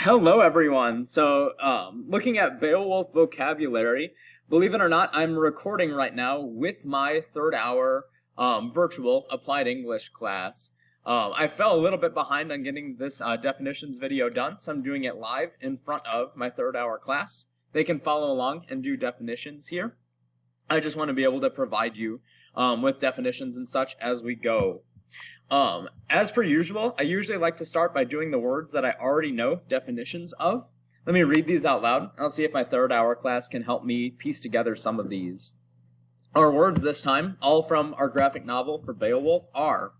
Hello, everyone. So, looking at Beowulf vocabulary, believe it or not, I'm recording right now with my third hour virtual applied English class. I fell a little bit behind on getting this definitions video done, so I'm doing it live in front of my third hour class. They can follow along and do definitions here. I just want to be able to provide you with definitions and such as we go. As per usual, I usually like to start by doing the words that I already know definitions of. Let me read these out loud. I'll see if my third hour class can help me piece together some of these. Our words this time, all from our graphic novel for Beowulf, are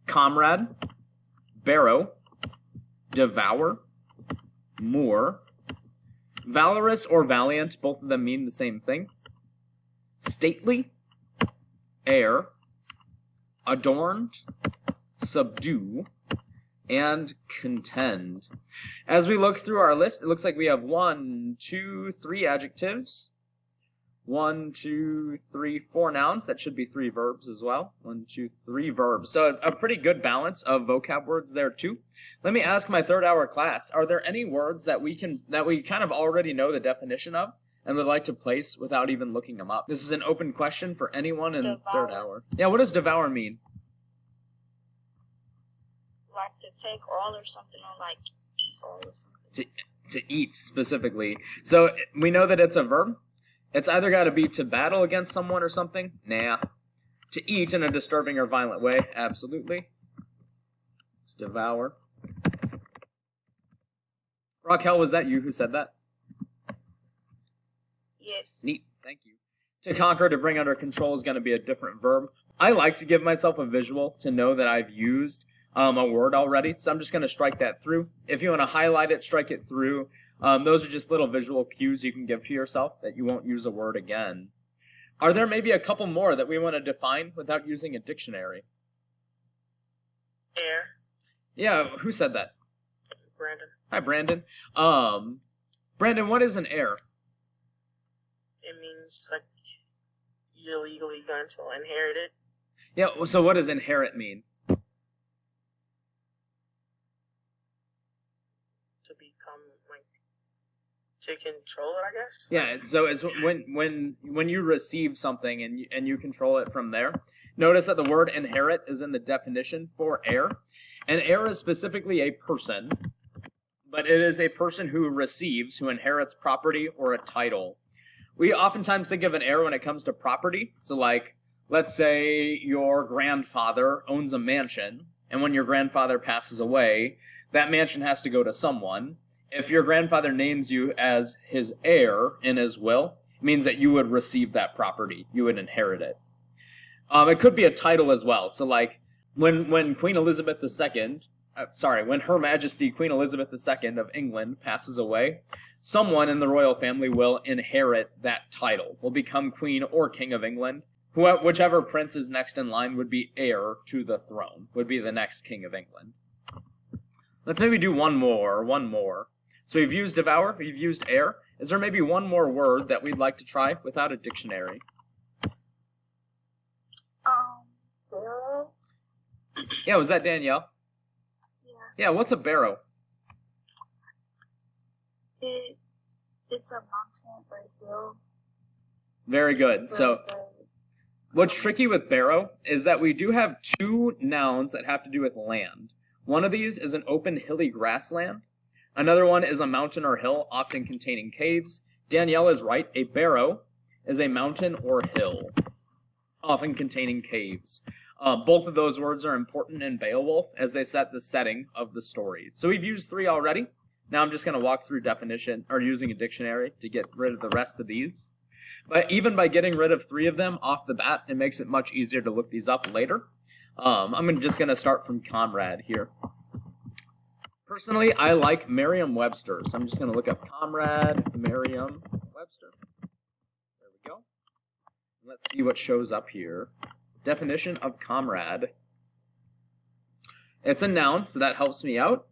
comrade, barrow, devour, moor, valorous or valiant, both of them mean the same thing, stately, heir, adorned, subdue, and contend. As we look through our list, it looks like we have 1, 2, 3 adjectives, 1, 2, 3, 4 nouns. That should be 3 verbs as well. 1, 2, 3 verbs. So a pretty good balance of vocab words there too. Let me ask my third hour class, are there any words that we kind of already know the definition of and would like to place without even looking them up? This is an open question for anyone in third hour. Yeah, what does devour mean? Like to take all or something, or like eat all or something. To eat specifically. So we know that it's a verb. It's either got to be to battle against someone or something. Nah. To eat in a disturbing or violent way. Absolutely. It's devour. Raquel, was that you who said that? Yes. Neat. Thank you. To conquer, to bring under control is going to be a different verb. I like to give myself a visual to know that I've used a word already, so I'm just going to strike that through. If you want to highlight it, strike it through. Those are just little visual cues you can give to yourself that you won't use a word again. Are there maybe a couple more that we want to define without using a dictionary? Heir. Yeah, who said that? Brandon. Hi, Brandon. Brandon, what is an heir? It means like you're legally going to inherit it. Yeah, so what does inherit mean? To become, like, to control it, I guess. Yeah, so it's when you receive something and you control it from there. Notice that the word inherit is in the definition for heir. An heir is specifically a person, but it is a person who receives, who inherits property or a title. We oftentimes think of an heir when it comes to property. So like, let's say your grandfather owns a mansion, and when your grandfather passes away, that mansion has to go to someone. If your grandfather names you as his heir in his will, it means that you would receive that property. You would inherit it. It could be a title as well. So like, when Queen Elizabeth II, when Her Majesty Queen Elizabeth II of England passes away, someone in the royal family will inherit that title, will become Queen or King of England. Whichever prince is next in line would be heir to the throne, would be the next King of England. Let's maybe do one more. So we've used devour, we've used heir. Is there maybe one more word that we'd like to try without a dictionary? Barrow. Yeah, was that Danielle? Yeah. Yeah, what's a barrow? It's a mountain or a hill. Very good. So what's tricky with barrow is that we do have 2 nouns that have to do with land. One of these is an open hilly grassland. Another one is a mountain or hill, often containing caves. Danielle is right. A barrow is a mountain or hill, often containing caves. Both of those words are important in Beowulf as they set the setting of the story. So we've used 3 already. Now I'm just going to walk through definition, or using a dictionary to get rid of the rest of these. But even by getting rid of 3 of them off the bat, it makes it much easier to look these up later. I'm just going to start from comrade here. Personally, I like Merriam-Webster, so I'm just going to look up comrade, Merriam-Webster. There we go. Let's see what shows up here. Definition of comrade. It's a noun, so that helps me out.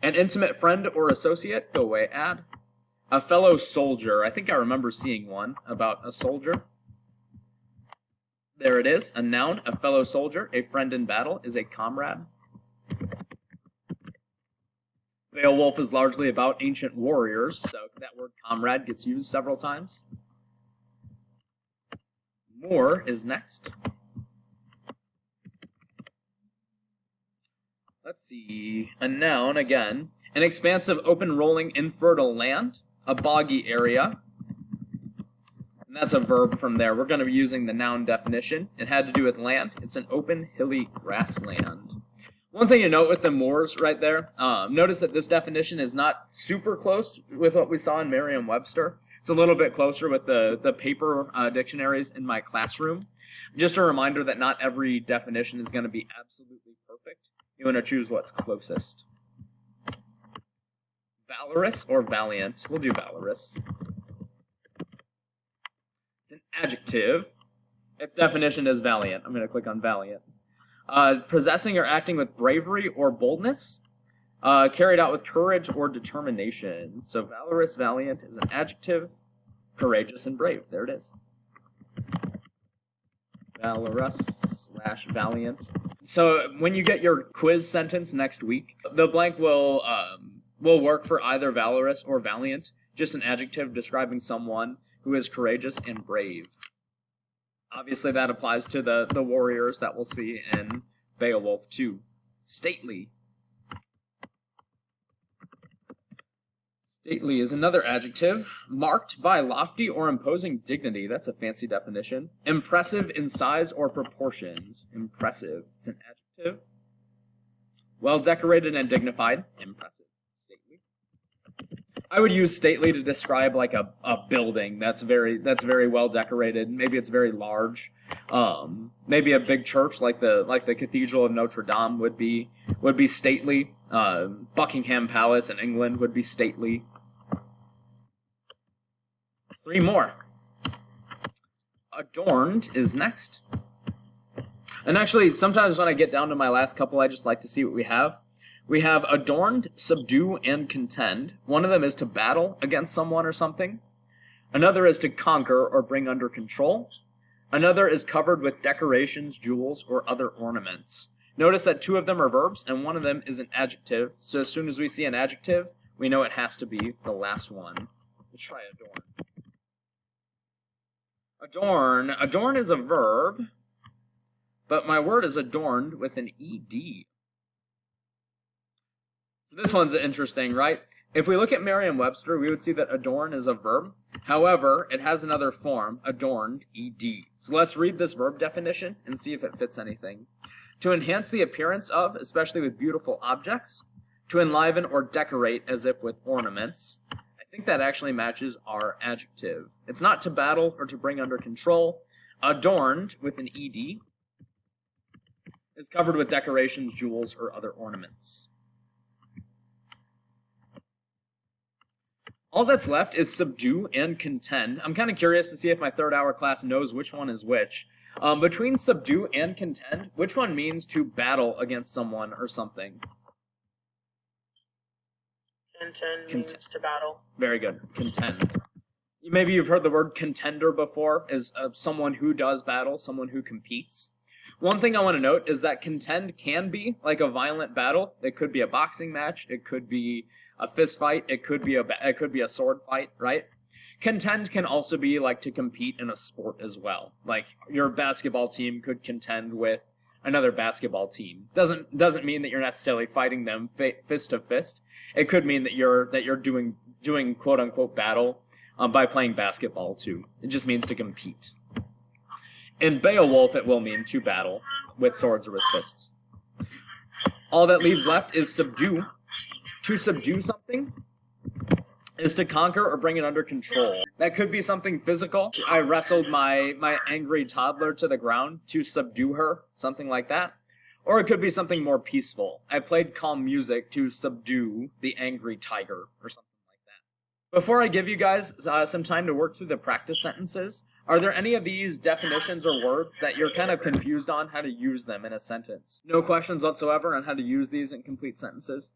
An intimate friend or associate, go away, add. A fellow soldier, I think I remember seeing one about a soldier. There it is, a noun, a fellow soldier. A friend in battle is a comrade. Beowulf is largely about ancient warriors, so that word comrade gets used several times. Moor is next. Let's see. A noun again. An expansive, open, rolling, infertile land. A boggy area. And that's a verb from there. We're going to be using the noun definition. It had to do with land. It's an open, hilly grassland. One thing to note with the moors right there, notice that this definition is not super close with what we saw in Merriam-Webster. It's a little bit closer with the paper dictionaries in my classroom. Just a reminder that not every definition is going to be absolutely perfect. You want to choose what's closest. Valorous or valiant? We'll do valorous. It's an adjective. Its definition is valiant. I'm going to click on valiant. Possessing or acting with bravery or boldness. Carried out with courage or determination. So valorous, valiant is an adjective. Courageous and brave. There it is. Valorous / valiant. So when you get your quiz sentence next week, the blank will work for either valorous or valiant. Just an adjective describing someone who is courageous and brave. Obviously, that applies to the warriors that we'll see in Beowulf too. Stately. Stately is another adjective. Marked by lofty or imposing dignity. That's a fancy definition. Impressive in size or proportions. Impressive. It's an adjective. Well decorated and dignified. Impressive. Stately. I would use stately to describe like a building that's very well decorated. Maybe it's very large. Maybe a big church like the Cathedral of Notre Dame would be stately. Buckingham Palace in England would be stately. 3 more. Adorned is next. And actually, sometimes when I get down to my last couple, I just like to see what we have. We have adorned, subdue, and contend. One of them is to battle against someone or something. Another is to conquer or bring under control. Another is covered with decorations, jewels, or other ornaments. Notice that 2 of them are verbs, and 1 of them is an adjective. So as soon as we see an adjective, we know it has to be the last one. Let's try adorn. Adorn. Adorn is a verb, but my word is adorned with an ed. So this one's interesting, right? If we look at Merriam-Webster, we would see that adorn is a verb. However, it has another form, adorned, ed. So let's read this verb definition and see if it fits anything. To enhance the appearance of, especially with beautiful objects. To enliven or decorate as if with ornaments. I think that actually matches our adjective. It's not to battle or to bring under control. Adorned with an ed is covered with decorations, jewels, or other ornaments. All that's left is subdue and contend. I'm kind of curious to see if my third hour class knows which one is which. Between subdue and contend, which one means to battle against someone or something? Contend means to battle. Very good. Contend. Maybe you've heard the word contender before, is someone who does battle, someone who competes. One thing I want to note is that contend can be like a violent battle. It could be a boxing match. It could be a fist fight. It could be a sword fight, right? Contend can also be like to compete in a sport as well. Like your basketball team could contend with another basketball team. Doesn't mean that you're necessarily fighting them fist to fist. It could mean that you're doing quote unquote battle by playing basketball too. It just means to compete. In Beowulf, it will mean to battle with swords or with fists. All that leaves left is subdue. To subdue something is to conquer or bring it under control. That could be something physical. I wrestled my angry toddler to the ground to subdue her, something like that. Or it could be something more peaceful. I played calm music to subdue the angry tiger, or something like that. Before I give you guys some time to work through the practice sentences, are there any of these definitions or words that you're kind of confused on how to use them in a sentence? No questions whatsoever on how to use these in complete sentences?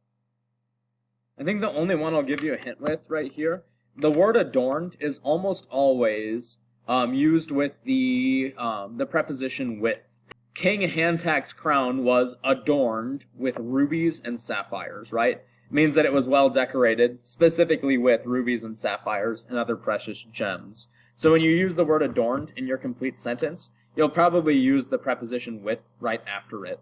I think the only one I'll give you a hint with right here, the word adorned is almost always used with the preposition with. King Hantak's crown was adorned with rubies and sapphires, right? It means that it was well decorated, specifically with rubies and sapphires and other precious gems. So when you use the word adorned in your complete sentence, you'll probably use the preposition with right after it.